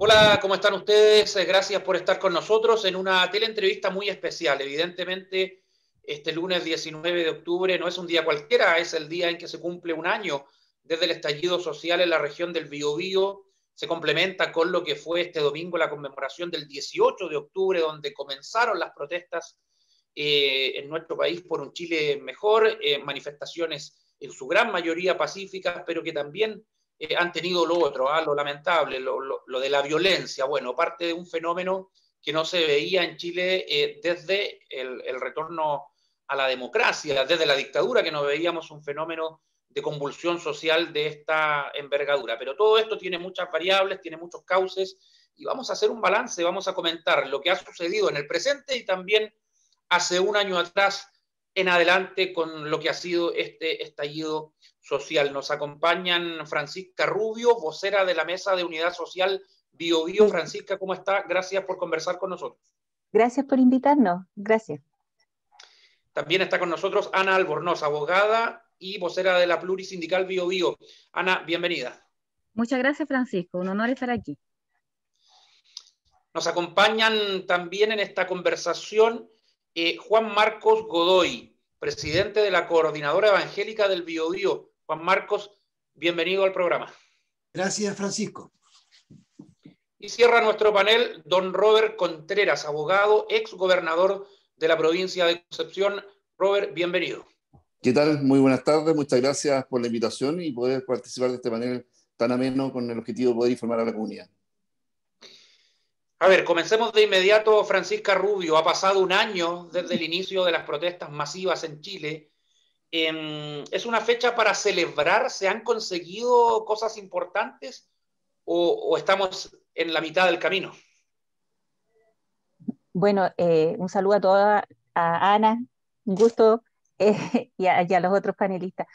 Hola, ¿cómo están ustedes? Gracias por estar con nosotros en una teleentrevista muy especial. Evidentemente, este lunes 19 de octubre no es un día cualquiera, es el día en que se cumple un año desde el estallido social en la región del Biobío. Se complementa con lo que fue este domingo la conmemoración del 18 de octubre, donde comenzaron las protestas en nuestro país por un Chile mejor, manifestaciones en su gran mayoría pacíficas, pero que también han tenido lo otro, lo lamentable, lo de la violencia, bueno, parte de un fenómeno que no se veía en Chile desde el retorno a la democracia, desde la dictadura, que no veíamos un fenómeno de convulsión social de esta envergadura. Pero todo esto tiene muchas variables, tiene muchos cauces, y vamos a hacer un balance, vamos a comentar lo que ha sucedido en el presente y también hace un año atrás en adelante con lo que ha sido este estallido social. Nos acompañan Francisca Rubio, vocera de la Mesa de Unidad Social Biobío. Francisca, ¿cómo está? Gracias por conversar con nosotros. Gracias por invitarnos. Gracias. También está con nosotros Ana Albornoz, abogada y vocera de la Plurisindical Biobío. Ana, bienvenida. Muchas gracias, Francisco. Un honor estar aquí. Nos acompañan también en esta conversación Juan Marcos Godoy, presidente de la Coordinadora Evangélica del Biobío. Juan Marcos, bienvenido al programa. Gracias, Francisco. Y cierra nuestro panel don Robert Contreras, abogado, ex gobernador de la provincia de Concepción. Robert, bienvenido. ¿Qué tal? Muy buenas tardes, muchas gracias por la invitación y poder participar de este panel tan ameno con el objetivo de poder informar a la comunidad. A ver, comencemos de inmediato, Francisca Rubio. Ha pasado un año desde el inicio de las protestas masivas en Chile. ¿Es una fecha para celebrar? ¿Se han conseguido cosas importantes o estamos en la mitad del camino? Bueno, un saludo a toda, a Ana, un gusto, y a los otros panelistas.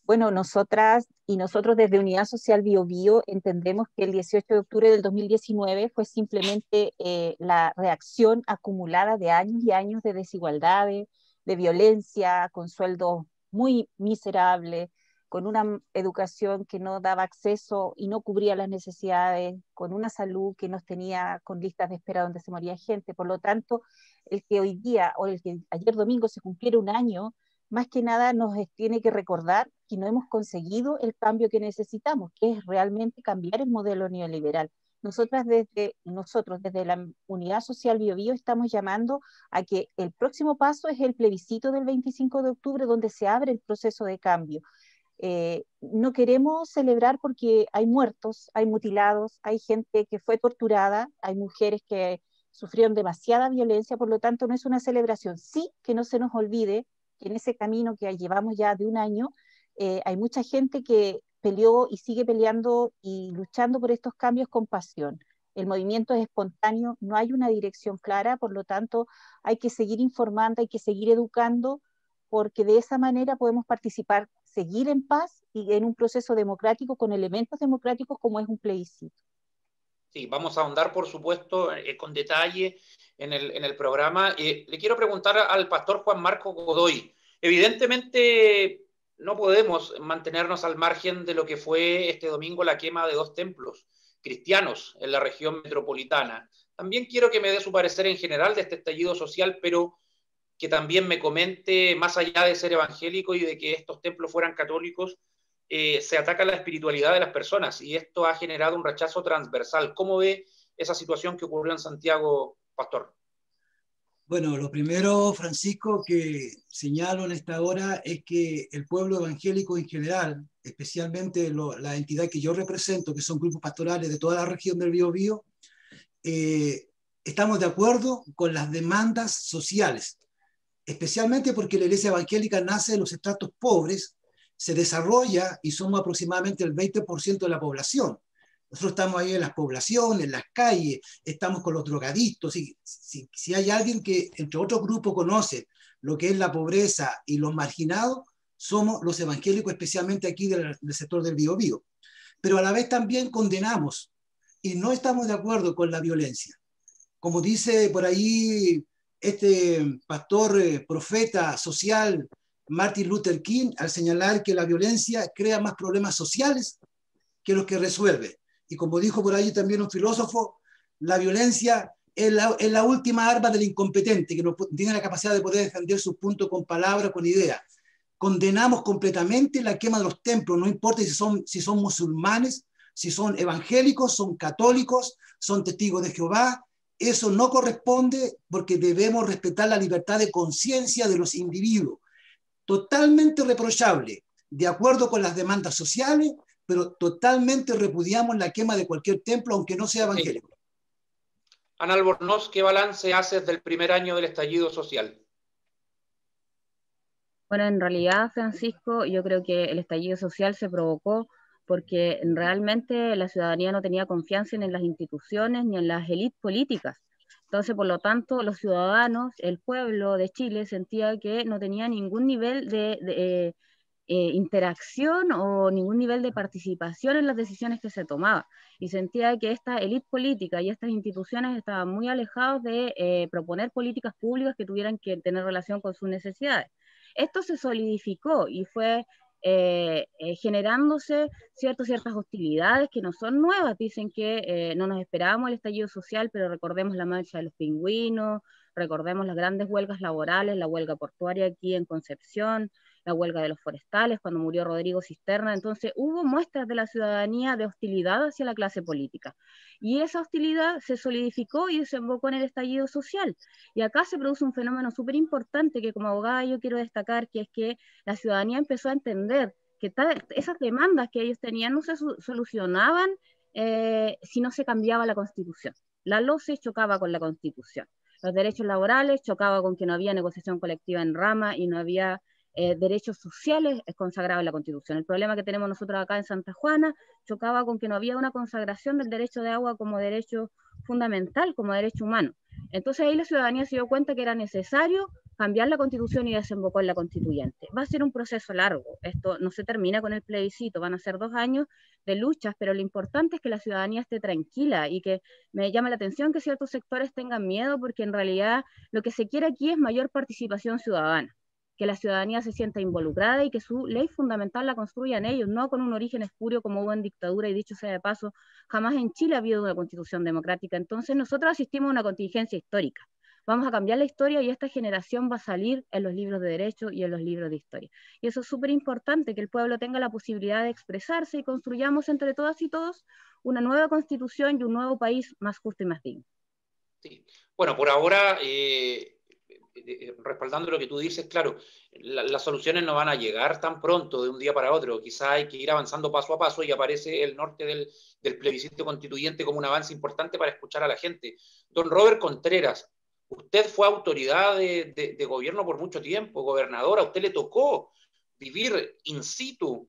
Bueno, nosotras y nosotros desde Unidad Social Biobío entendemos que el 18 de octubre del 2019 fue simplemente la reacción acumulada de años y años de desigualdades, de violencia, con sueldos muy miserables, con una educación que no daba acceso y no cubría las necesidades, con una salud que nos tenía con listas de espera donde se moría gente. Por lo tanto, el que hoy día o el que ayer domingo se cumpliera un año, más que nada nos tiene que recordar que no hemos conseguido el cambio que necesitamos, que es realmente cambiar el modelo neoliberal. Nosotros desde la Unidad Social Biobío estamos llamando a que el próximo paso es el plebiscito del 25 de octubre, donde se abre el proceso de cambio. No queremos celebrar porque hay muertos, hay mutilados, hay gente que fue torturada, hay mujeres que sufrieron demasiada violencia, por lo tanto no es una celebración. Sí, que no se nos olvide que en ese camino que llevamos ya de un año, hay mucha gente que peleó y sigue peleando y luchando por estos cambios con pasión. El movimiento es espontáneo, no hay una dirección clara, por lo tanto hay que seguir informando, hay que seguir educando, porque de esa manera podemos participar, seguir en paz y en un proceso democrático con elementos democráticos como es un plebiscito. Sí, vamos a ahondar, por supuesto, con detalle en el programa. Le quiero preguntar al pastor Juan Marcos Godoy. Evidentemente, no podemos mantenernos al margen de lo que fue este domingo la quema de 2 templos cristianos en la región metropolitana. También quiero que me dé su parecer en general de este estallido social, pero que también me comente, más allá de ser evangélico y de que estos templos fueran católicos, se ataca la espiritualidad de las personas y esto ha generado un rechazo transversal. ¿Cómo ve esa situación que ocurrió en Santiago, pastor? Bueno, lo primero, Francisco, que señalo en esta hora es que el pueblo evangélico en general, especialmente la entidad que yo represento, que son grupos pastorales de toda la región del Biobío, estamos de acuerdo con las demandas sociales, especialmente porque la iglesia evangélica nace de los estratos pobres, se desarrolla y somos aproximadamente el 20% de la población. Nosotros estamos ahí en las poblaciones, en las calles, estamos con los drogadictos. Si hay alguien que, entre otros grupos, conoce lo que es la pobreza y los marginados, somos los evangélicos, especialmente aquí del sector del Biobío. Pero a la vez también condenamos y no estamos de acuerdo con la violencia. Como dice por ahí este pastor profeta social Martin Luther King, al señalar que la violencia crea más problemas sociales que los que resuelve. y como dijo por ahí también un filósofo, la violencia es la última arma del incompetente, que no tiene la capacidad de poder defender sus puntos con palabras, con ideas. Condenamos completamente la quema de los templos, no importa si son musulmanes, si son evangélicos, son católicos, son testigos de Jehová. Eso no corresponde porque debemos respetar la libertad de conciencia de los individuos. Totalmente reprochable, de acuerdo con las demandas sociales, pero totalmente repudiamos la quema de cualquier templo, aunque no sea evangélico. Ana Albornoz, ¿qué balance haces del primer año del estallido social? Bueno, en realidad, Francisco, yo creo que el estallido social se provocó porque realmente la ciudadanía no tenía confianza ni en las instituciones ni en las élites políticas. Entonces, por lo tanto, los ciudadanos, el pueblo de Chile sentía que no tenía ningún nivel de interacción o ningún nivel de participación en las decisiones que se tomaban. Y sentía que esta élite política y estas instituciones estaban muy alejados de proponer políticas públicas que tuvieran que tener relación con sus necesidades. Esto se solidificó y fue generándose ciertas hostilidades que no son nuevas. Dicen que no nos esperábamos el estallido social, pero recordemos la marcha de los pingüinos, recordemos las grandes huelgas laborales, la huelga portuaria aquí en Concepción, la huelga de los forestales, cuando murió Rodrigo Cisterna. Entonces hubo muestras de la ciudadanía de hostilidad hacia la clase política. Y esa hostilidad se solidificó y desembocó en el estallido social. Y acá se produce un fenómeno súper importante que como abogada yo quiero destacar, que es que la ciudadanía empezó a entender que esas demandas que ellos tenían no se solucionaban si no se cambiaba la Constitución. La LOCE chocaba con la Constitución. Los derechos laborales chocaba con que no había negociación colectiva en rama y no había derechos sociales consagrados en la Constitución. El problema que tenemos nosotros acá en Santa Juana chocaba con que no había una consagración del derecho de agua como derecho fundamental, como derecho humano. Entonces ahí la ciudadanía se dio cuenta que era necesario cambiar la Constitución y desembocó en la constituyente. Va a ser un proceso largo, esto no se termina con el plebiscito, van a ser 2 años de luchas, pero lo importante es que la ciudadanía esté tranquila y que me llama la atención que ciertos sectores tengan miedo, porque en realidad lo que se quiere aquí es mayor participación ciudadana, que la ciudadanía se sienta involucrada y que su ley fundamental la construyan ellos, no con un origen espurio como hubo en dictadura, y dicho sea de paso, jamás en Chile ha habido una constitución democrática. Entonces nosotros asistimos a una contingencia histórica. Vamos a cambiar la historia y esta generación va a salir en los libros de derecho y en los libros de historia. Y eso es súper importante, que el pueblo tenga la posibilidad de expresarse y construyamos entre todas y todos una nueva constitución y un nuevo país más justo y más digno. Sí. Bueno, por ahora, respaldando lo que tú dices, claro, las soluciones no van a llegar tan pronto de un día para otro. Quizá hay que ir avanzando paso a paso y aparece el norte del plebiscito constituyente como un avance importante para escuchar a la gente. Don Robert Contreras, usted fue autoridad de gobierno por mucho tiempo, gobernador, a usted le tocó vivir in situ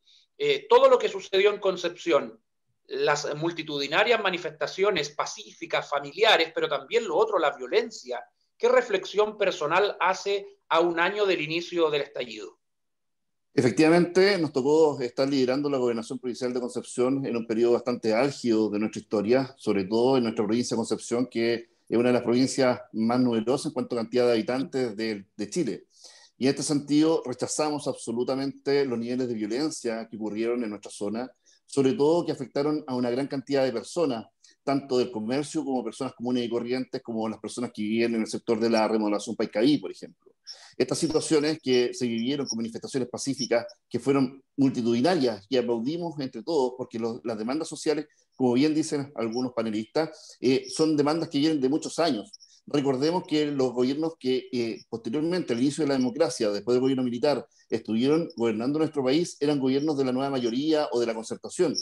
todo lo que sucedió en Concepción, las multitudinarias manifestaciones pacíficas, familiares, pero también lo otro, la violencia. ¿Qué reflexión personal hace a un año del inicio del estallido? Efectivamente, nos tocó estar liderando la gobernación provincial de Concepción en un periodo bastante álgido de nuestra historia, sobre todo en nuestra provincia de Concepción, que es una de las provincias más numerosas en cuanto a cantidad de habitantes de Chile. Y en este sentido, rechazamos absolutamente los niveles de violencia que ocurrieron en nuestra zona, sobre todo que afectaron a una gran cantidad de personas, tanto del comercio como personas comunes y corrientes, como las personas que vivían en el sector de la remodelación Paicaí, por ejemplo. Estas situaciones que se vivieron con manifestaciones pacíficas que fueron multitudinarias y aplaudimos entre todos, porque las demandas sociales, como bien dicen algunos panelistas, son demandas que vienen de muchos años. Recordemos que los gobiernos que posteriormente al inicio de la democracia, después del gobierno militar, estuvieron gobernando nuestro país, eran gobiernos de la nueva mayoría o de la concertación,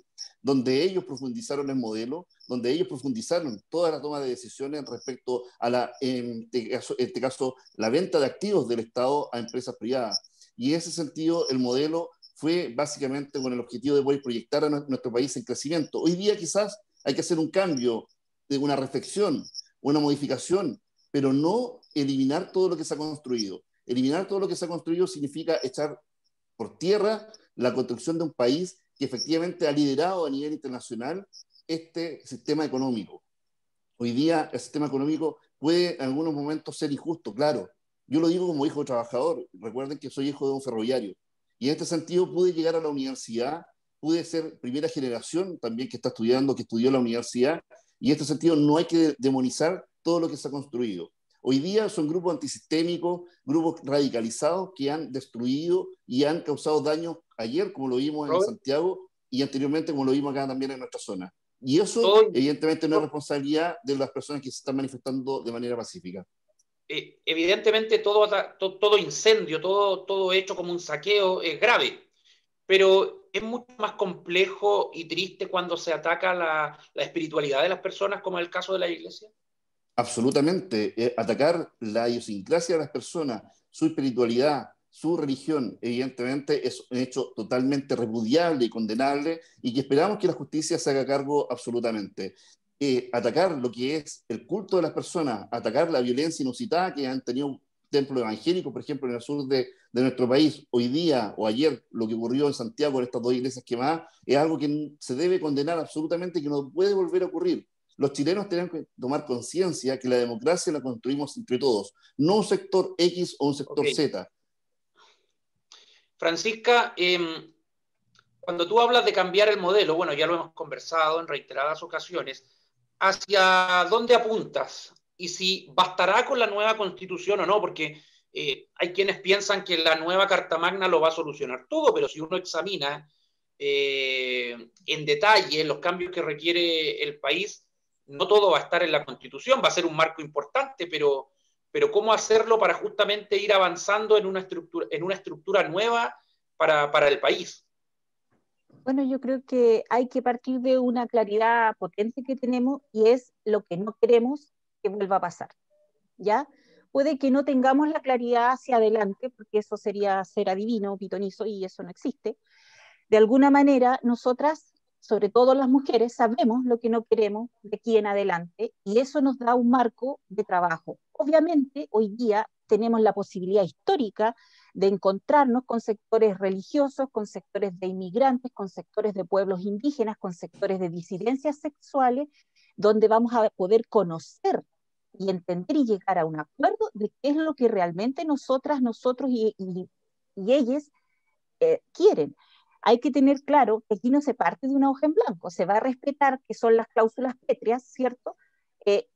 donde ellos profundizaron el modelo, donde ellos profundizaron toda la toma de decisiones respecto a en este caso, la venta de activos del Estado a empresas privadas. Y en ese sentido, el modelo fue básicamente con el objetivo de poder proyectar a nuestro país en crecimiento. Hoy día quizás hay que hacer un cambio, de una reflexión, una modificación, pero no eliminar todo lo que se ha construido. Eliminar todo lo que se ha construido significa echar por tierra la construcción de un país que efectivamente ha liderado a nivel internacional este sistema económico. Hoy día el sistema económico puede en algunos momentos ser injusto, claro. Yo lo digo como hijo de trabajador. Recuerden que soy hijo de un ferroviario. Y en este sentido pude llegar a la universidad, pude ser primera generación también que está estudiando, que estudió en la universidad, y en este sentido no hay que demonizar todo lo que se ha construido. Hoy día son grupos antisistémicos, grupos radicalizados que han destruido y han causado daño ayer, como lo vimos en Santiago, y anteriormente como lo vimos acá también en nuestra zona. Y eso, evidentemente, no es responsabilidad de las personas que se están manifestando de manera pacífica. Evidentemente, todo incendio, todo hecho como un saqueo es grave, pero es mucho más complejo y triste cuando se ataca la espiritualidad de las personas, como en el caso de la iglesia. Absolutamente. Atacar la idiosincrasia de las personas, su espiritualidad, su religión, evidentemente es un hecho totalmente repudiable y condenable, y que esperamos que la justicia se haga cargo absolutamente. Atacar lo que es el culto de las personas, atacar la violencia inusitada que han tenido templos evangélicos, por ejemplo, en el sur de nuestro país, hoy día o ayer, lo que ocurrió en Santiago en estas 2 iglesias quemadas, es algo que se debe condenar absolutamente, que no puede volver a ocurrir. Los chilenos tenemos que tomar conciencia que la democracia la construimos entre todos, no un sector X o un sector Z. Francisca, cuando tú hablas de cambiar el modelo, bueno, ya lo hemos conversado en reiteradas ocasiones, ¿hacia dónde apuntas? Y si bastará con la nueva Constitución o no, porque hay quienes piensan que la nueva Carta Magna lo va a solucionar todo, pero si uno examina en detalle los cambios que requiere el país, no todo va a estar en la Constitución, va a ser un marco importante, pero ¿cómo hacerlo para justamente ir avanzando en una estructura nueva para el país? Bueno, yo creo que hay que partir de una claridad potente que tenemos y es lo que no queremos que vuelva a pasar, ¿ya? Puede que no tengamos la claridad hacia adelante, porque eso sería ser adivino, pitonizo, y eso no existe. De alguna manera, nosotras, sobre todo las mujeres, sabemos lo que no queremos de aquí en adelante y eso nos da un marco de trabajo. Obviamente, hoy día tenemos la posibilidad histórica de encontrarnos con sectores religiosos, con sectores de inmigrantes, con sectores de pueblos indígenas, con sectores de disidencias sexuales, donde vamos a poder conocer y entender y llegar a un acuerdo de qué es lo que realmente nosotras, nosotros y ellas quieren. Hay que tener claro que aquí no se parte de una hoja en blanco, se va a respetar que son las cláusulas pétreas, ¿cierto? Que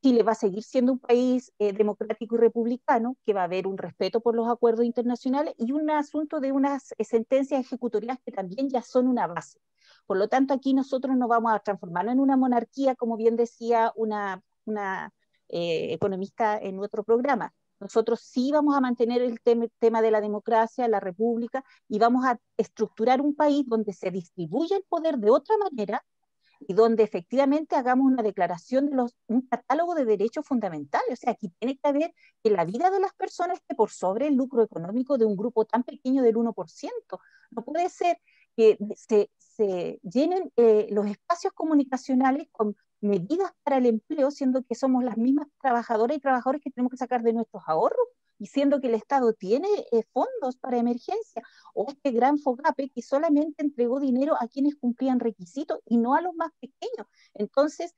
Chile va a seguir siendo un país democrático y republicano, que va a haber un respeto por los acuerdos internacionales y un asunto de unas sentencias ejecutorias que también ya son una base. Por lo tanto, aquí nosotros no vamos a transformarnos en una monarquía, como bien decía una economista en otro programa. Nosotros sí vamos a mantener el tema de la democracia, la república, y vamos a estructurar un país donde se distribuya el poder de otra manera y donde efectivamente hagamos una declaración de un catálogo de derechos fundamentales. O sea, aquí tiene que haber que la vida de las personas esté por sobre el lucro económico de un grupo tan pequeño del 1%. No puede ser que se llenen los espacios comunicacionales con medidas para el empleo, siendo que somos las mismas trabajadoras y trabajadores que tenemos que sacar de nuestros ahorros, y siendo que el Estado tiene fondos para emergencia, o este gran FOGAPE que solamente entregó dinero a quienes cumplían requisitos y no a los más pequeños. Entonces,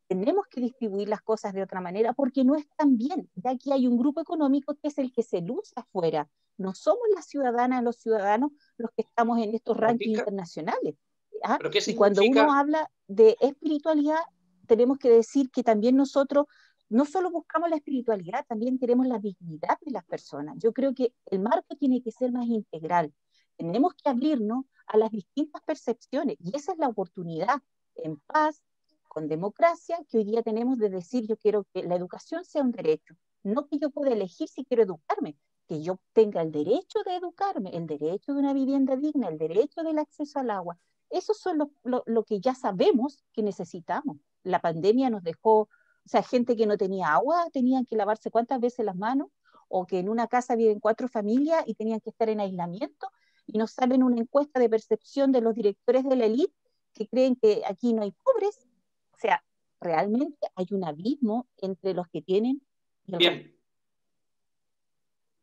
tenemos que distribuir las cosas de otra manera porque no están bien. Ya aquí hay un grupo económico que es el que se luce afuera. No somos las ciudadanas, los ciudadanos los que estamos en estos rankings internacionales. ¿Ah? ¿Pero qué significa? Y cuando uno habla de espiritualidad, tenemos que decir que también nosotros no solo buscamos la espiritualidad, también queremos la dignidad de las personas. Yo creo que el marco tiene que ser más integral. Tenemos que abrirnos a las distintas percepciones y esa es la oportunidad en paz, con democracia, que hoy día tenemos de decir yo quiero que la educación sea un derecho, no que yo pueda elegir si quiero educarme, que yo tenga el derecho de educarme, el derecho de una vivienda digna, el derecho del acceso al agua. Eso es lo que ya sabemos que necesitamos. La pandemia nos dejó, o sea, gente que no tenía agua, tenían que lavarse cuántas veces las manos, o que en una casa viven 4 familias y tenían que estar en aislamiento, y nos salen una encuesta de percepción de los directores de la élite que creen que aquí no hay pobres. O sea, realmente hay un abismo entre los que tienen y el resto.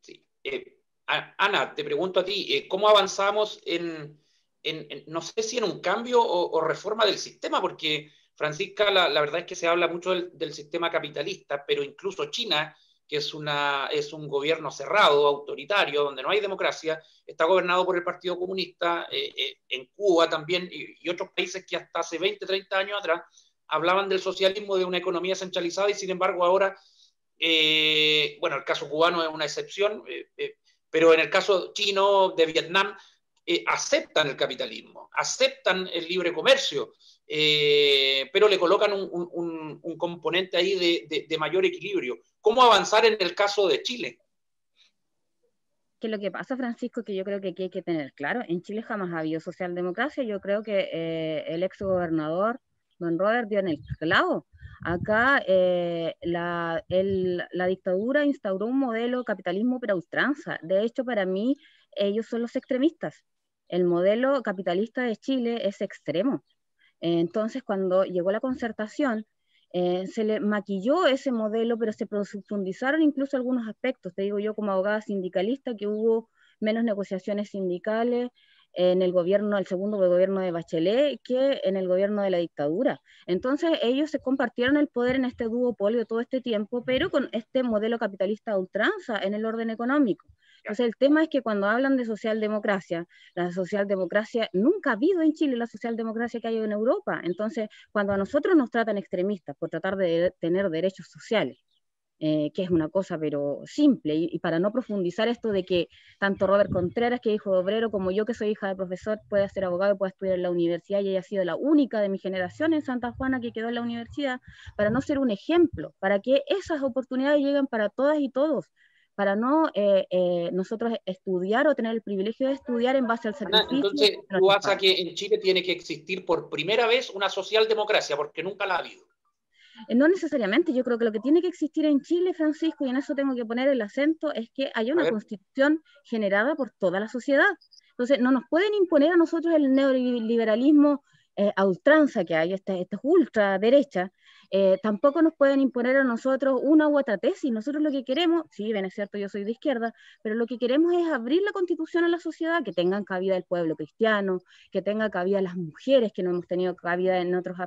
Sí. Ana, te pregunto a ti, ¿cómo avanzamos no sé si en un cambio o reforma del sistema? Porque, Francisca, la verdad es que se habla mucho del sistema capitalista, pero incluso China, que es un gobierno cerrado, autoritario, donde no hay democracia, está gobernado por el Partido Comunista, en Cuba también, y otros países que hasta hace 20, 30 años atrás hablaban del socialismo, de una economía centralizada, y sin embargo ahora, bueno, el caso cubano es una excepción, pero en el caso chino, de Vietnam, aceptan el capitalismo, aceptan el libre comercio, pero le colocan un componente ahí de mayor equilibrio. ¿Cómo avanzar en el caso de Chile? Que lo que pasa, Francisco, que yo creo que aquí hay que tener claro, en Chile jamás ha habido socialdemocracia. Yo creo que el ex gobernador, don Robert, dio en el clavo. Acá la dictadura instauró un modelo capitalismo per ultranza. De hecho, para mí, ellos son los extremistas. El modelo capitalista de Chile es extremo. Entonces, cuando llegó la concertación, se le maquilló ese modelo, pero se profundizaron incluso algunos aspectos. Te digo yo como abogada sindicalista que hubo menos negociaciones sindicales en el gobierno, el segundo gobierno de Bachelet, que en el gobierno de la dictadura. Entonces ellos se compartieron el poder en este duopolio todo este tiempo, pero con este modelo capitalista a ultranza en el orden económico. Entonces el tema es que cuando hablan de socialdemocracia, la socialdemocracia, nunca ha habido en Chile la socialdemocracia que hay en Europa. Entonces, cuando a nosotros nos tratan extremistas por tratar de tener derechos sociales, que es una cosa pero simple, y para no profundizar esto de que tanto Robert Contreras, que es hijo de obrero, como yo, que soy hija de profesor, pueda ser abogado y pueda estudiar en la universidad, y ella ha sido la única de mi generación en Santa Juana que quedó en la universidad, para no ser un ejemplo, para que esas oportunidades lleguen para todas y todos, para no nosotros estudiar o tener el privilegio de estudiar en base al servicio. Entonces, tú vas a que en Chile tiene que existir por primera vez una socialdemocracia, porque nunca la ha habido. No necesariamente, yo creo que lo que tiene que existir en Chile, Francisco, y en eso tengo que poner el acento, es que haya una constitución generada por toda la sociedad. Entonces, no nos pueden imponer a nosotros el neoliberalismo a ultranza que hay, esta ultraderecha. Tampoco nos pueden imponer a nosotros una u otra tesis. Nosotros lo que queremos, si bien es cierto yo soy de izquierda, pero lo que queremos es abrir la constitución a la sociedad, que tengan cabida el pueblo cristiano, que tenga cabida las mujeres, que no hemos tenido cabida en otros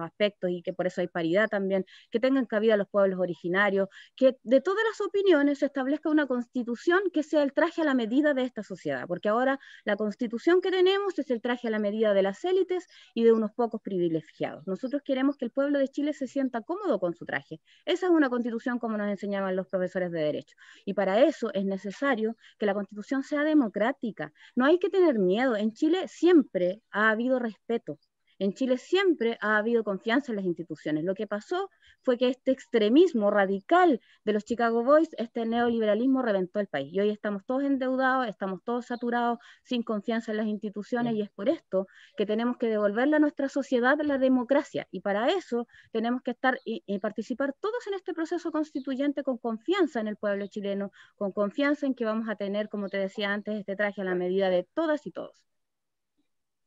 aspectos y que por eso hay paridad también, que tengan cabida los pueblos originarios, que de todas las opiniones se establezca una constitución que sea el traje a la medida de esta sociedad, porque ahora la constitución que tenemos es el traje a la medida de las élites y de unos pocos privilegiados. Nosotros queremos que el pueblo de Chile se sienta cómodo con su traje. Esa es una constitución como nos enseñaban los profesores de Derecho. Y para eso es necesario que la constitución sea democrática. No hay que tener miedo. En Chile siempre ha habido respeto. En Chile siempre ha habido confianza en las instituciones. Lo que pasó fue que este extremismo radical de los Chicago Boys, este neoliberalismo, reventó el país. Y hoy estamos todos endeudados, estamos todos saturados, sin confianza en las instituciones, y es por esto que tenemos que devolverle a nuestra sociedad la democracia. Y para eso tenemos que estar y participar todos en este proceso constituyente con confianza en el pueblo chileno, con confianza en que vamos a tener, como te decía antes, este traje a la medida de todas y todos.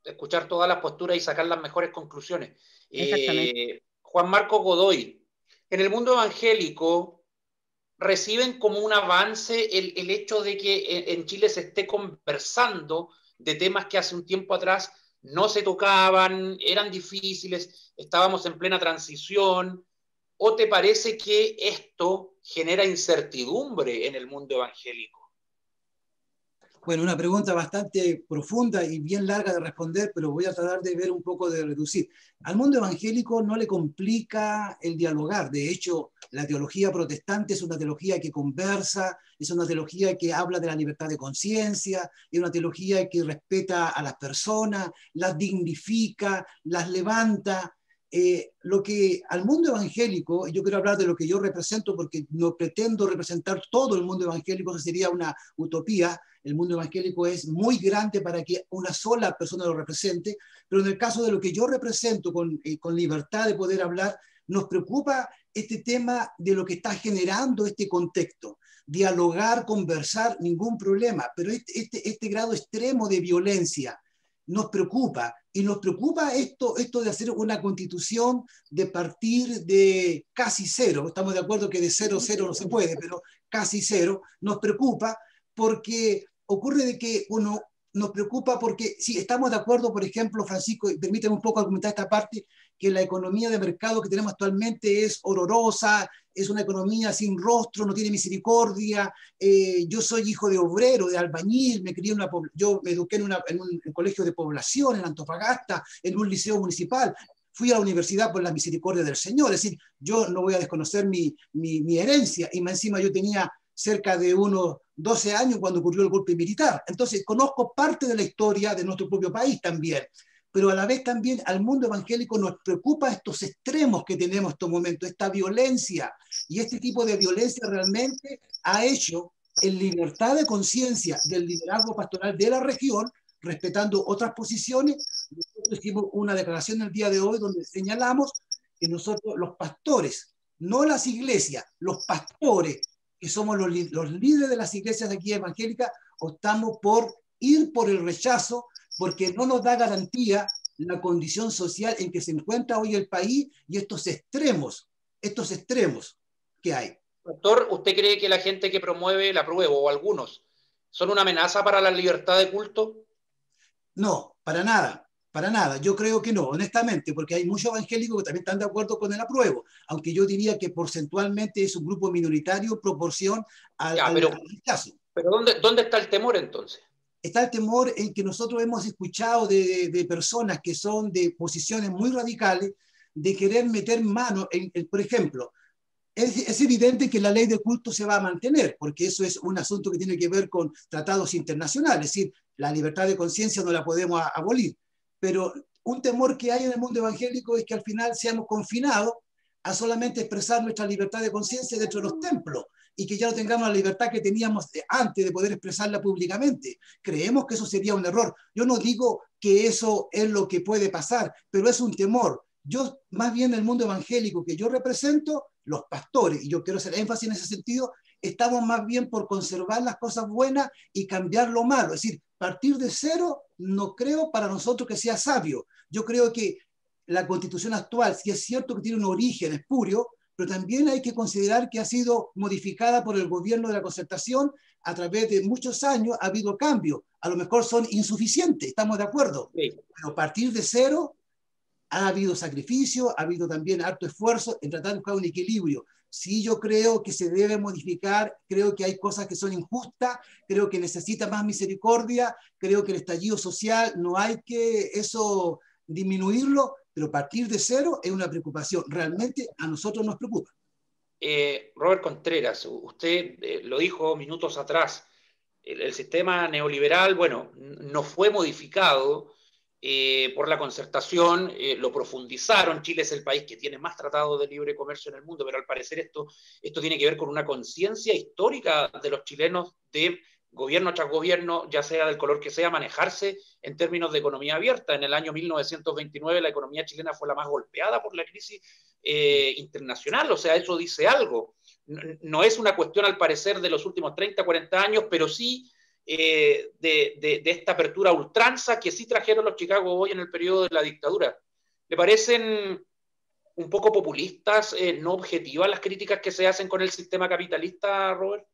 Escuchar todas las posturas y sacar las mejores conclusiones. Juan Marco Godoy, en el mundo evangélico, ¿reciben como un avance el hecho de que en Chile se esté conversando de temas que hace un tiempo atrás no se tocaban, eran difíciles, estábamos en plena transición? ¿O te parece que esto genera incertidumbre en el mundo evangélico? Bueno, una pregunta bastante profunda y bien larga de responder, pero voy a tratar de ver un poco de reducir. Al mundo evangélico no le complica el dialogar. De hecho, la teología protestante es una teología que conversa, es una teología que habla de la libertad de conciencia, es una teología que respeta a las personas, las dignifica, las levanta. Lo que al mundo evangélico, yo quiero hablar de lo que yo represento porque no pretendo representar todo el mundo evangélico, eso sería una utopía. El mundo evangélico es muy grande para que una sola persona lo represente, pero en el caso de lo que yo represento con libertad de poder hablar, nos preocupa este tema de lo que está generando este contexto. Dialogar, conversar, ningún problema, pero este grado extremo de violencia nos preocupa, y nos preocupa esto de hacer una constitución de partir de casi cero. Estamos de acuerdo que de 0 a 0 no se puede, pero casi cero nos preocupa porque ocurre de que uno nos preocupa porque si estamos de acuerdo, por ejemplo, Francisco, permíteme un poco argumentar esta parte, que la economía de mercado que tenemos actualmente es horrorosa, es una economía sin rostro, no tiene misericordia. Yo soy hijo de obrero, de albañil, yo me eduqué en un colegio de población, en Antofagasta, en un liceo municipal. Fui a la universidad por la misericordia del Señor, es decir, yo no voy a desconocer mi herencia, y más encima yo tenía cerca de unos 12 años cuando ocurrió el golpe militar. Entonces, conozco parte de la historia de nuestro propio país también, pero a la vez también al mundo evangélico nos preocupa estos extremos que tenemos en estos momentos, esta violencia, y este tipo de violencia realmente ha hecho, en libertad de conciencia del liderazgo pastoral de la región, respetando otras posiciones. Nosotros hicimos una declaración el día de hoy donde señalamos que nosotros, los pastores, no las iglesias, los pastores, que somos los líderes de las iglesias aquí evangélicas, optamos por ir por el rechazo, porque no nos da garantía la condición social en que se encuentra hoy el país y estos extremos que hay. Doctor, ¿usted cree que la gente que promueve el apruebo, o algunos, son una amenaza para la libertad de culto? No, para nada. Para nada, yo creo que no, honestamente, porque hay muchos evangélicos que también están de acuerdo con el apruebo, aunque yo diría que porcentualmente es un grupo minoritario en proporción al rechazo. Pero ¿dónde está el temor entonces? Está el temor en que nosotros hemos escuchado de personas que son de posiciones muy radicales, de querer meter mano por ejemplo, es evidente que la ley de culto se va a mantener, porque eso es un asunto que tiene que ver con tratados internacionales, es decir, la libertad de conciencia no la podemos abolir. Pero un temor que hay en el mundo evangélico es que al final seamos confinados a solamente expresar nuestra libertad de conciencia dentro de los templos y que ya no tengamos la libertad que teníamos antes de poder expresarla públicamente. Creemos que eso sería un error. Yo no digo que eso es lo que puede pasar, pero es un temor. Yo, más bien el mundo evangélico que yo represento, los pastores, y yo quiero hacer énfasis en ese sentido, estamos más bien por conservar las cosas buenas y cambiar lo malo. Es decir, partir de cero no creo para nosotros que sea sabio. Yo creo que la constitución actual, sí es cierto que tiene un origen espurio, pero también hay que considerar que ha sido modificada por el gobierno de la Concertación a través de muchos años, ha habido cambios. A lo mejor son insuficientes, estamos de acuerdo, sí. Pero partir de cero ha habido sacrificio, ha habido también harto esfuerzo en tratar de buscar un equilibrio. Sí, yo creo que se debe modificar, creo que hay cosas que son injustas, creo que necesita más misericordia, creo que el estallido social no hay que eso disminuirlo, pero partir de cero es una preocupación. Realmente a nosotros nos preocupa. Robert Contreras, usted lo dijo minutos atrás, el sistema neoliberal, bueno, no fue modificado por la Concertación, lo profundizaron. Chile es el país que tiene más tratados de libre comercio en el mundo, pero al parecer esto tiene que ver con una conciencia histórica de los chilenos de gobierno tras gobierno, ya sea del color que sea, manejarse en términos de economía abierta. En el año 1929 la economía chilena fue la más golpeada por la crisis internacional, o sea, eso dice algo. No es una cuestión al parecer de los últimos 30, 40 años, pero sí de esta apertura a ultranza que sí trajeron los Chicago Boys en el periodo de la dictadura. ¿Le parecen un poco populistas, no objetivas las críticas que se hacen con el sistema capitalista, Robert?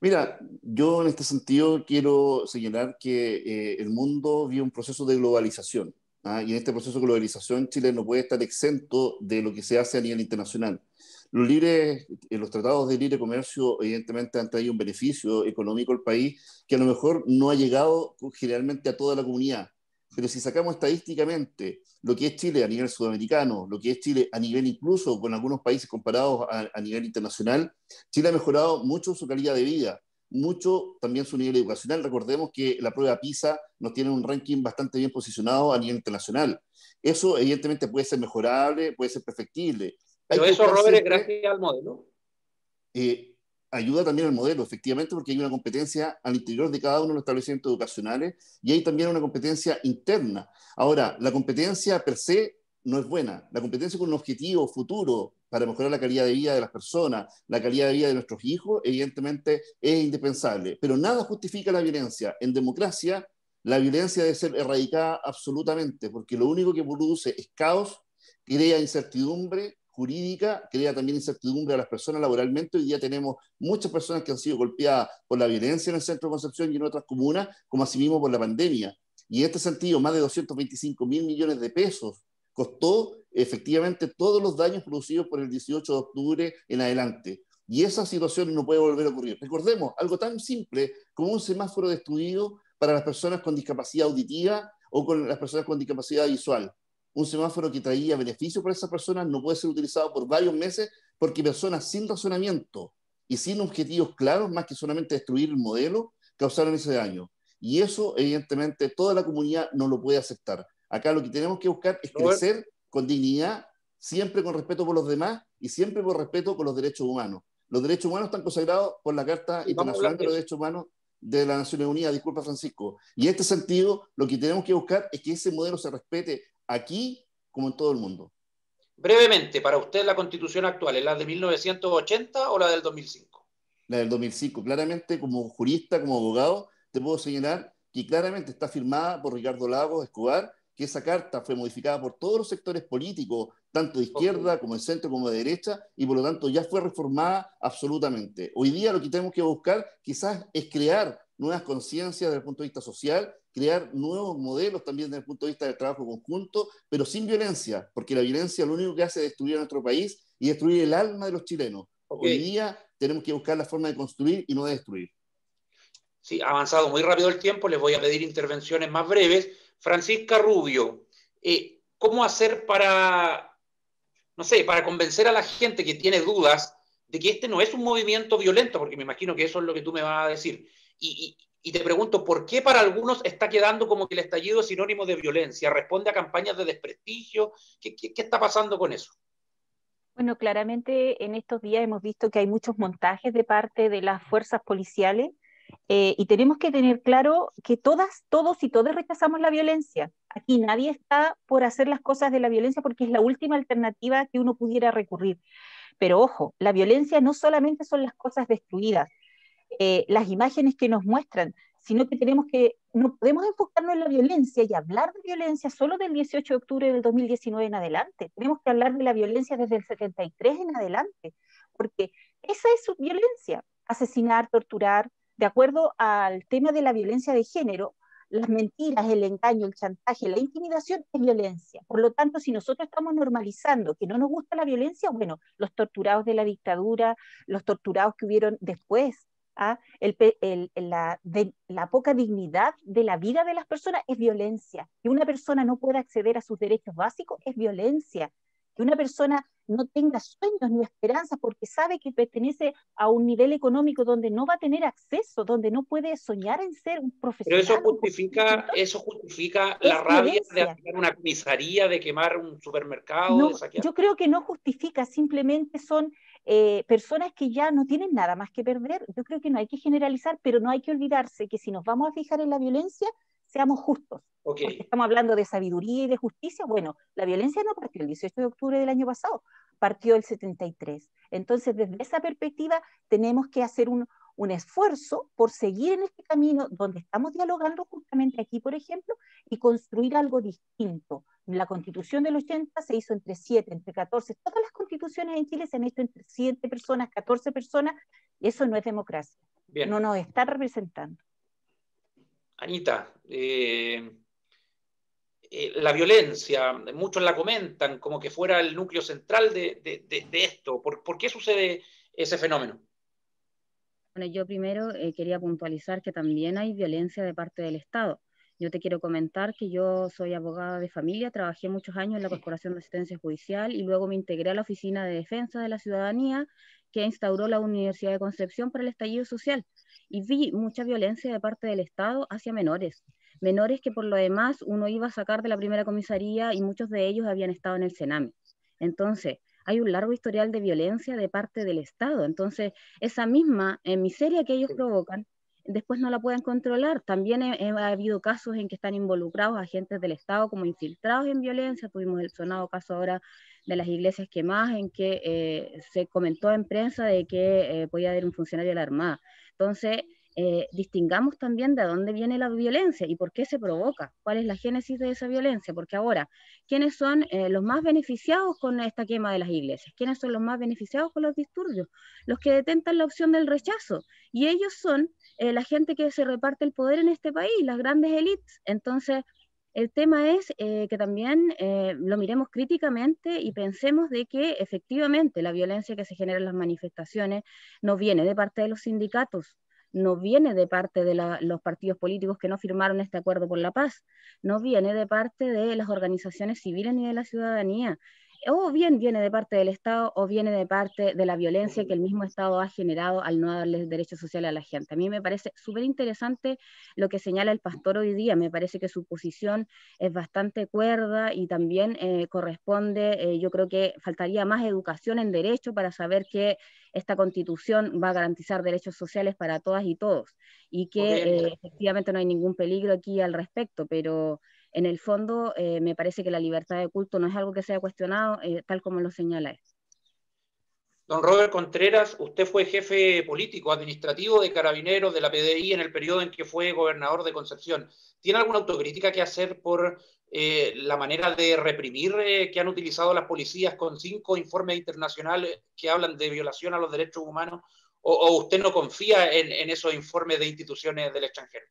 Mira, yo en este sentido quiero señalar que el mundo vive un proceso de globalización, y en este proceso de globalización Chile no puede estar exento de lo que se hace a nivel internacional. Los tratados de libre comercio evidentemente han traído un beneficio económico al país que a lo mejor no ha llegado generalmente a toda la comunidad. Pero si sacamos estadísticamente lo que es Chile a nivel sudamericano, lo que es Chile a nivel incluso con algunos países comparados a nivel internacional, Chile ha mejorado mucho su calidad de vida, mucho también su nivel educacional. Recordemos que la prueba PISA nos tiene un ranking bastante bien posicionado a nivel internacional. Eso evidentemente puede ser mejorable, puede ser perfectible. Pero eso, Robert, es gracias al modelo. Ayuda también al modelo, efectivamente, porque hay una competencia al interior de cada uno de los establecimientos educacionales y hay también una competencia interna. Ahora, la competencia per se no es buena. La competencia con un objetivo futuro para mejorar la calidad de vida de las personas, la calidad de vida de nuestros hijos, evidentemente es indispensable. Pero nada justifica la violencia. En democracia, la violencia debe ser erradicada absolutamente, porque lo único que produce es caos, crea incertidumbre jurídica, crea también incertidumbre a las personas laboralmente. Hoy día tenemos muchas personas que han sido golpeadas por la violencia en el centro de Concepción y en otras comunas, como asimismo por la pandemia. Y en este sentido, más de 225.000 millones de pesos costó efectivamente todos los daños producidos por el 18 de octubre en adelante. Y esa situación no puede volver a ocurrir. Recordemos, algo tan simple como un semáforo destruido para las personas con discapacidad auditiva o con las personas con discapacidad visual. Un semáforo que traía beneficios para esas personas no puede ser utilizado por varios meses porque personas sin razonamiento y sin objetivos claros, más que solamente destruir el modelo, causaron ese daño. Y eso, evidentemente, toda la comunidad no lo puede aceptar. Acá lo que tenemos que buscar es crecer con dignidad, siempre con respeto por los demás y siempre con respeto por los derechos humanos. Los derechos humanos están consagrados por la Carta Internacional de los Derechos Humanos de las Naciones Unidas. Disculpa, Francisco. Y en este sentido, lo que tenemos que buscar es que ese modelo se respete aquí como en todo el mundo. Brevemente, para usted la Constitución actual, ¿es la de 1980 o la del 2005? La del 2005. Claramente, como jurista, como abogado, te puedo señalar que claramente está firmada por Ricardo Lagos Escobar, que esa carta fue modificada por todos los sectores políticos, tanto de izquierda como de centro como de derecha, y por lo tanto ya fue reformada absolutamente. Hoy día lo que tenemos que buscar quizás es crear nuevas conciencias desde el punto de vista social, crear nuevos modelos también desde el punto de vista del trabajo conjunto, pero sin violencia, porque la violencia lo único que hace es destruir a nuestro país y destruir el alma de los chilenos. Hoy día tenemos que buscar la forma de construir y no de destruir. Sí, ha avanzado muy rápido el tiempo, les voy a pedir intervenciones más breves. Francisca Rubio, ¿cómo hacer para, no sé, para convencer a la gente que tiene dudas de que este no es un movimiento violento? Porque me imagino que eso es lo que tú me vas a decir. Y te pregunto, ¿por qué para algunos está quedando como que el estallido es sinónimo de violencia? ¿Responde a campañas de desprestigio? ¿Qué está pasando con eso? Bueno, claramente en estos días hemos visto que hay muchos montajes de parte de las fuerzas policiales y tenemos que tener claro que todas, todos y todas rechazamos la violencia. Aquí nadie está por hacer las cosas de la violencia porque es la última alternativa que uno pudiera recurrir. Pero ojo, la violencia no solamente son las cosas destruidas, las imágenes que nos muestran, sino que no podemos enfocarnos en la violencia y hablar de violencia solo del 18 de octubre del 2019 en adelante. Tenemos que hablar de la violencia desde el 73 en adelante, porque esa es su violencia, asesinar, torturar. De acuerdo al tema de la violencia de género, las mentiras, el engaño, el chantaje, la intimidación es violencia. Por lo tanto, si nosotros estamos normalizando que no nos gusta la violencia, bueno, los torturados de la dictadura, los torturados que hubieron después, la poca dignidad de la vida de las personas es violencia. Que una persona no pueda acceder a sus derechos básicos es violencia. Que una persona no tenga sueños ni esperanzas porque sabe que pertenece a un nivel económico donde no va a tener acceso, donde no puede soñar en ser un profesional. Pero eso justifica la rabia de atacar una comisaría, de quemar un supermercado, no, de saquear. Yo creo que no justifica, simplemente son personas que ya no tienen nada más que perder. Yo creo que no hay que generalizar, pero no hay que olvidarse que si nos vamos a fijar en la violencia, seamos justos. Okay. Porque estamos hablando de sabiduría y de justicia. Bueno, la violencia no partió el 18 de octubre del año pasado, partió el 73. Entonces, desde esa perspectiva, tenemos que hacer un esfuerzo por seguir en este camino donde estamos dialogando justamente aquí, por ejemplo, y construir algo distinto. La Constitución del 80 se hizo entre 7, entre 14. Todas las constituciones en Chile se han hecho entre 7 personas, 14 personas. Y eso no es democracia. Bien. No nos está representando. Anita, la violencia, muchos la comentan como que fuera el núcleo central de esto. ¿Por qué sucede ese fenómeno? Bueno, yo primero quería puntualizar que también hay violencia de parte del Estado. Yo te quiero comentar que yo soy abogada de familia, trabajé muchos años en la Corporación de Asistencia Judicial y luego me integré a la Oficina de Defensa de la Ciudadanía que instauró la Universidad de Concepción para el estallido social. Y vi mucha violencia de parte del Estado hacia menores que por lo demás uno iba a sacar de la primera comisaría y muchos de ellos habían estado en el Sename. Entonces, hay un largo historial de violencia de parte del Estado. Entonces, esa misma miseria que ellos provocan, después no la pueden controlar. También ha habido casos en que están involucrados agentes del Estado como infiltrados en violencia. Tuvimos el sonado caso ahora de las iglesias quemadas en que se comentó en prensa de que podía haber un funcionario de la Armada. Entonces, distingamos también de dónde viene la violencia y por qué se provoca, cuál es la génesis de esa violencia, porque ahora, ¿quiénes son los más beneficiados con esta quema de las iglesias? ¿Quiénes son los más beneficiados con los disturbios? Los que detentan la opción del rechazo, y ellos son la gente que se reparte el poder en este país, las grandes élites. Entonces, El tema es que también lo miremos críticamente y pensemos de que efectivamente la violencia que se genera en las manifestaciones no viene de parte de los sindicatos, no viene de parte de los partidos políticos que no firmaron este acuerdo por la paz, no viene de parte de las organizaciones civiles ni de la ciudadanía. O bien viene de parte del Estado o viene de parte de la violencia que el mismo Estado ha generado al no darles derechos sociales a la gente. A mí me parece súper interesante lo que señala el pastor hoy día, me parece que su posición es bastante cuerda y también corresponde, yo creo que faltaría más educación en derecho para saber que esta Constitución va a garantizar derechos sociales para todas y todos y que efectivamente no hay ningún peligro aquí al respecto, pero en el fondo me parece que la libertad de culto no es algo que sea cuestionado tal como lo señala él. Don Robert Contreras, usted fue jefe político, administrativo de Carabineros de la PDI en el periodo en que fue gobernador de Concepción. ¿Tiene alguna autocrítica que hacer por la manera de reprimir que han utilizado las policías con 5 informes internacionales que hablan de violación a los derechos humanos? ¿O usted no confía en esos informes de instituciones del extranjero?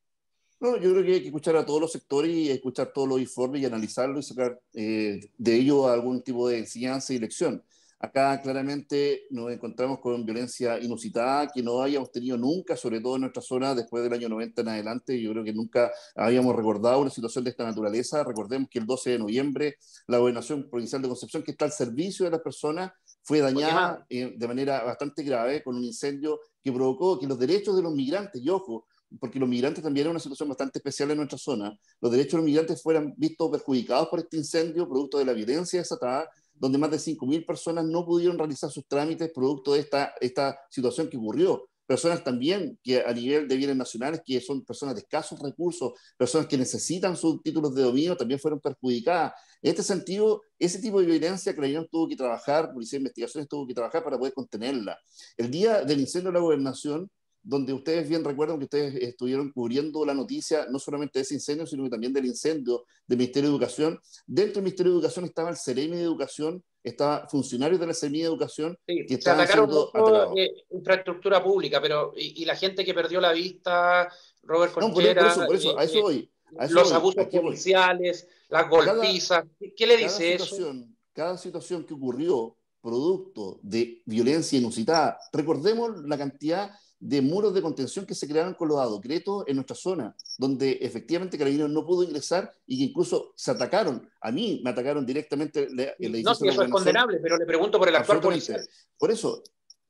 No, yo creo que hay que escuchar a todos los sectores y escuchar todos los informes y analizarlos y sacar de ello algún tipo de enseñanza y lección. Acá claramente nos encontramos con violencia inusitada que no habíamos tenido nunca, sobre todo en nuestra zona después del año 90 en adelante. Yo creo que nunca habíamos recordado una situación de esta naturaleza. Recordemos que el 12 de noviembre la Gobernación Provincial de Concepción, que está al servicio de las personas, fue dañada de manera bastante grave con un incendio que provocó que los derechos de los migrantes, y ojo, porque los migrantes también eran una situación bastante especial en nuestra zona, los derechos de los migrantes fueran vistos perjudicados por este incendio, producto de la violencia desatada, donde más de 5.000 personas no pudieron realizar sus trámites producto de esta situación que ocurrió. Personas también que a nivel de bienes nacionales, que son personas de escasos recursos, personas que necesitan sus títulos de dominio, también fueron perjudicadas. En este sentido, ese tipo de violencia Carabineros tuvo que trabajar, Policía de Investigaciones tuvo que trabajar para poder contenerla. El día del incendio de la Gobernación, donde ustedes bien recuerdan que ustedes estuvieron cubriendo la noticia, no solamente de ese incendio, sino que también del incendio del Ministerio de Educación. Dentro del Ministerio de Educación estaba el Ceremi de Educación, estaba funcionarios de la Ceremi de Educación que estaban atacaron siendo atacados. Infraestructura pública, pero y la gente que perdió la vista, Robert No, Concheras, por eso, a eso voy. los abusos policiales, las golpizas, ¿qué le dice eso? Cada situación que ocurrió producto de violencia inusitada, recordemos la cantidad de muros de contención que se crearon con los adocretos en nuestra zona, donde efectivamente Carabineros no pudo ingresar y que incluso se atacaron. A mí me atacaron directamente el edificio. No, si eso es condenable, pero le pregunto por el actual policial. Por eso,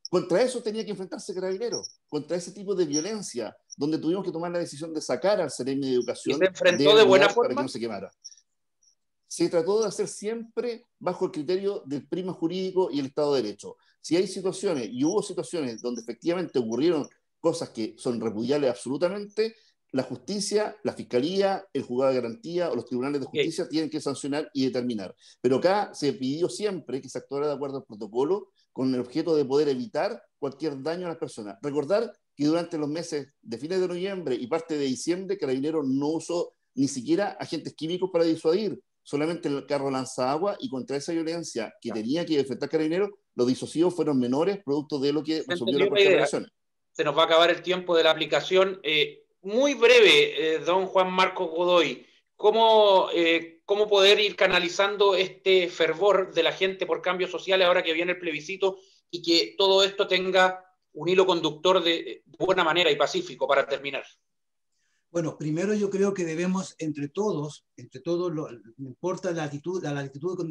contra eso tenía que enfrentarse Carabineros, contra ese tipo de violencia, donde tuvimos que tomar la decisión de sacar al Ceremi de Educación. ¿Y se enfrentó de buena forma? Para que no se quemara. Se trató de hacer siempre bajo el criterio del prima jurídico y el Estado de Derecho. Si hay situaciones, y hubo situaciones donde efectivamente ocurrieron cosas que son repudiables absolutamente, la justicia, la fiscalía, el juzgado de garantía o los tribunales de justicia tienen que sancionar y determinar. Pero acá se pidió siempre que se actuara de acuerdo al protocolo con el objeto de poder evitar cualquier daño a las personas. Recordar que durante los meses de fines de noviembre y parte de diciembre, Carabineros no usó ni siquiera agentes químicos para disuadir, solamente el carro lanzagua, y contra esa violencia que tenía que enfrentar Carabineros, los disuasivos fueron menores, producto de lo que resolvió la Corte de Apelaciones. Se nos va a acabar el tiempo de la aplicación. Muy breve, don Juan Marcos Godoy, ¿cómo poder ir canalizando este fervor de la gente por cambios sociales ahora que viene el plebiscito y que todo esto tenga un hilo conductor de buena manera y pacífico para terminar? Bueno, primero yo creo que debemos entre todos, no importa la latitud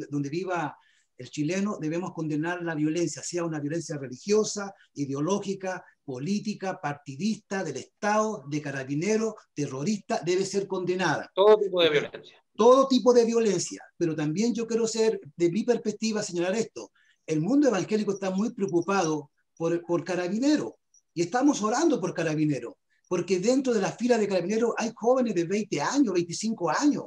donde viva el chileno, debemos condenar la violencia, sea una violencia religiosa, ideológica, política, partidista, del Estado, de Carabineros, terrorista, debe ser condenada. Todo tipo de violencia. Todo tipo de violencia, pero también yo quiero de mi perspectiva, señalar esto. El mundo evangélico está muy preocupado por Carabineros y estamos orando por Carabineros, porque dentro de la fila de Carabineros hay jóvenes de 20 años, 25 años,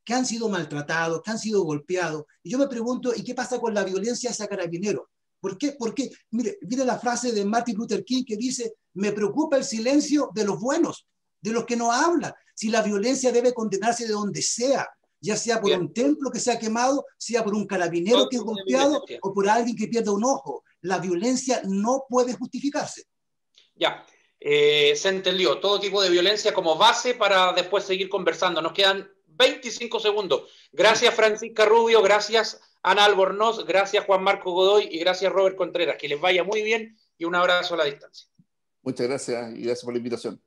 que han sido maltratados, que han sido golpeados. Y yo me pregunto, ¿y qué pasa con la violencia hacia Carabineros? ¿Por qué? Porque, mire la frase de Martin Luther King que dice, me preocupa el silencio de los buenos, de los que no hablan. Si la violencia debe condenarse de donde sea, ya sea por un templo que se ha quemado, sea por un carabinero que es golpeado o por alguien que pierda un ojo. La violencia no puede justificarse. Ya, se entendió. Todo tipo de violencia como base para después seguir conversando. Nos quedan 25 segundos. Gracias Francisca Rubio, gracias Ana Albornoz, gracias Juan Marco Godoy y gracias Robert Contreras. Que les vaya muy bien y un abrazo a la distancia. Muchas gracias y gracias por la invitación.